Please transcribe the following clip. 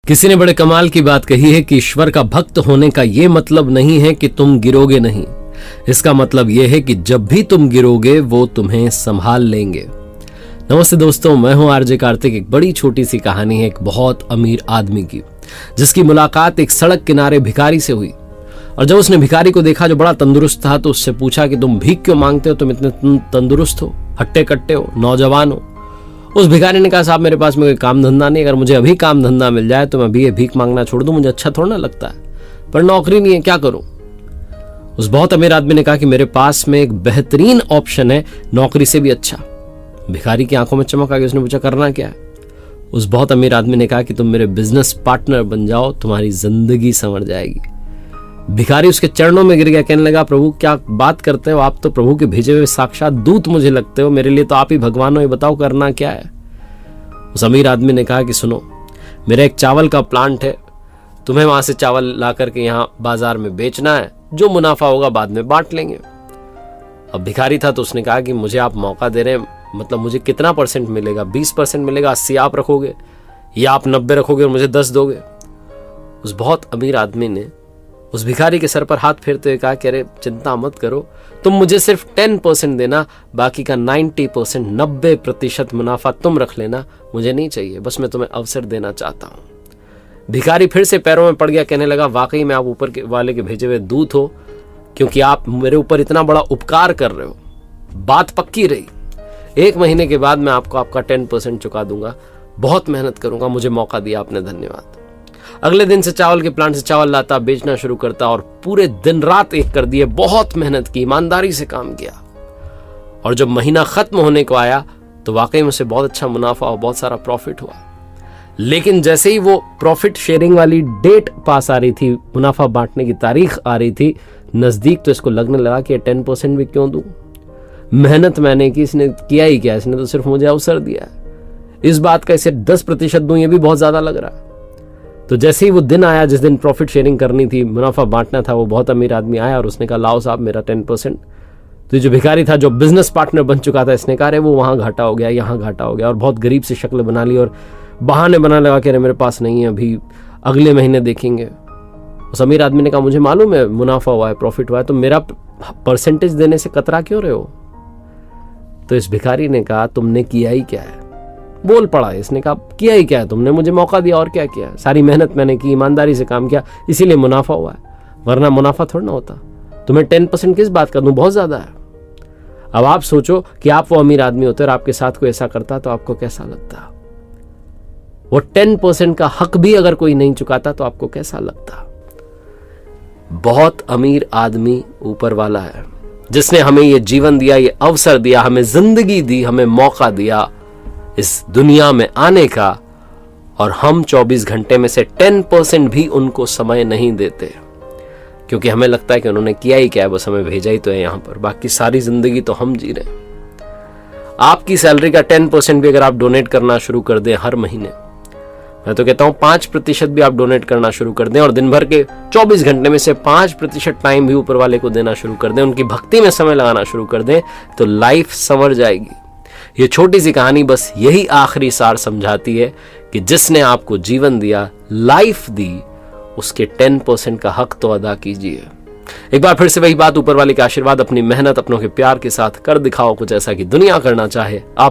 किसी ने बड़े कमाल की बात कही है कि ईश्वर का भक्त होने का यह मतलब नहीं है कि तुम गिरोगे नहीं, इसका मतलब यह है कि जब भी तुम गिरोगे वो तुम्हें संभाल लेंगे। नमस्ते दोस्तों, मैं हूं आरजे कार्तिक। एक बड़ी छोटी सी कहानी है एक बहुत अमीर आदमी की, जिसकी मुलाकात एक सड़क किनारे भिखारी से हुई। और जब उसने भिखारी को देखा जो बड़ा तंदुरुस्त था, तो उससे पूछा कि तुम भीख क्यों मांगते हो, तुम इतने तंदुरुस्त हो, हट्टे कट्टे हो, नौजवान हो। उस भिखारी ने कहा, साहब मेरे पास में कोई काम धंधा नहीं, अगर मुझे अभी काम धंधा मिल जाए तो मैं भी ये भीख मांगना छोड़ दूं, मुझे अच्छा थोड़ा ना लगता है, पर नौकरी नहीं है, क्या करूं। उस बहुत अमीर आदमी ने कहा कि मेरे पास में एक बेहतरीन ऑप्शन है, नौकरी से भी अच्छा। भिखारी की आंखों में चमक आ गई, उसने पूछा करना क्या है। उस बहुत अमीर आदमी ने कहा कि तुम मेरे बिजनेस पार्टनर बन जाओ, तुम्हारी जिंदगी संवर जाएगी। भिखारी उसके चरणों में गिर गया, कहने लगा, प्रभु क्या बात करते हो, आप तो प्रभु के भेजे हुए साक्षात दूत मुझे लगते हो, मेरे लिए तो आप ही भगवान हो, ये बताओ करना क्या है। उस अमीर आदमी ने कहा कि सुनो, मेरा एक चावल का प्लांट है, तुम्हें वहां से चावल ला करके यहाँ बाजार में बेचना है, जो मुनाफा होगा बाद में बांट लेंगे। अब भिखारी था तो उसने कहा कि मुझे आप मौका दे रहे हैं, मतलब मुझे कितना परसेंट मिलेगा, 20% मिलेगा, 80 आप रखोगे या आप 90 रखोगे और मुझे 10 दोगे। उस बहुत अमीर आदमी ने उस भिखारी के सर पर हाथ फेरते हुए कहा कि अरे चिंता मत करो, तुम मुझे सिर्फ 10% देना, बाकी का 90% 90% मुनाफा तुम रख लेना, मुझे नहीं चाहिए, बस मैं तुम्हें अवसर देना चाहता हूं। भिखारी फिर से पैरों में पड़ गया, कहने लगा, वाकई में आप ऊपर के वाले के भेजे हुए दूत हो, क्योंकि आप मेरे ऊपर इतना बड़ा उपकार कर रहे हो। बात पक्की रही, 1 महीने के बाद मैं आपको आपका 10% चुका दूंगा, बहुत मेहनत करूंगा, मुझे मौका दिया आपने, धन्यवाद। अगले दिन से चावल के प्लांट से चावल लाता, बेचना शुरू करता और पूरे दिन रात एक कर दिए, बहुत मेहनत की, ईमानदारी से काम किया। और जब महीना खत्म होने को आया तो वाकई में उसे बहुत अच्छा मुनाफा और बहुत सारा प्रॉफिट हुआ। लेकिन जैसे ही वो प्रॉफिट शेयरिंग वाली डेट पास आ रही थी, मुनाफा बांटने की तारीख आ रही थी नजदीक, तो इसको लगने लगा कि 10% भी क्यों दूं, मेहनत मैंने की, इसने किया ही क्या, इसने तो सिर्फ मुझे अवसर दिया है, इस बात का इसे 10% दूं, ये भी बहुत ज्यादा लग रहा है। तो जैसे ही वो दिन आया जिस दिन प्रॉफिट शेयरिंग करनी थी, मुनाफा बांटना था, वो बहुत अमीर आदमी आया और उसने कहा, लाओ साहब मेरा 10%। तो जो भिखारी था, जो बिजनेस पार्टनर बन चुका था, इसने कहा, अरे वो वहां घाटा हो गया, यहाँ घाटा हो गया, और बहुत गरीब सी शक्ल बना ली और बहाने बनाने लगा कि अरे मेरे पास नहीं है, अभी अगले महीने देखेंगे। उस अमीर आदमी ने कहा, मुझे मालूम है मुनाफा हुआ है, प्रॉफिट हुआ है, तो मेरा परसेंटेज देने से कतरा क्यों रहे हो। तो इस भिखारी ने कहा, तुमने किया ही क्या है। बोल पड़ा, इसने कहा, किया ही क्या है, तुमने मुझे मौका दिया, और क्या किया, सारी मेहनत मैंने की, ईमानदारी से काम किया, इसीलिए मुनाफा हुआ है, वरना मुनाफा थोड़ा ना होता। तुम्हें 10% किस बात का दूं, बहुत ज्यादा है। अब आप सोचो कि आप वो अमीर आदमी होते और आपके साथ कोई ऐसा करता तो आपको कैसा लगता। वो 10% का हक भी अगर कोई नहीं चुकाता तो आपको कैसा लगता। बहुत अमीर आदमी ऊपर वाला है, जिसने हमें ये जीवन दिया, ये अवसर दिया, हमें जिंदगी दी, हमें मौका दिया इस दुनिया में आने का, और हम 24 घंटे में से 10% भी उनको समय नहीं देते, क्योंकि हमें लगता है कि उन्होंने किया ही क्या है, बस हमें भेजा ही तो है यहां पर, बाकी सारी जिंदगी तो हम जी रहे हैं। आपकी सैलरी का 10% भी अगर आप डोनेट करना शुरू कर दें हर महीने, मैं तो कहता हूं 5% भी आप डोनेट करना शुरू कर दें, और दिन भर के 24 घंटे में से 5% टाइम भी ऊपर वाले को देना शुरू कर दें, उनकी भक्ति में समय लगाना शुरू कर दें, तो लाइफ संवर जाएगी। ये छोटी सी कहानी बस यही आखिरी सार समझाती है कि जिसने आपको जीवन दिया, लाइफ दी, उसके 10% का हक तो अदा कीजिए। एक बार फिर से वही बात, ऊपर वाले का आशीर्वाद, अपनी मेहनत, अपनों के प्यार के साथ कर दिखाओ कुछ ऐसा कि दुनिया करना चाहे आप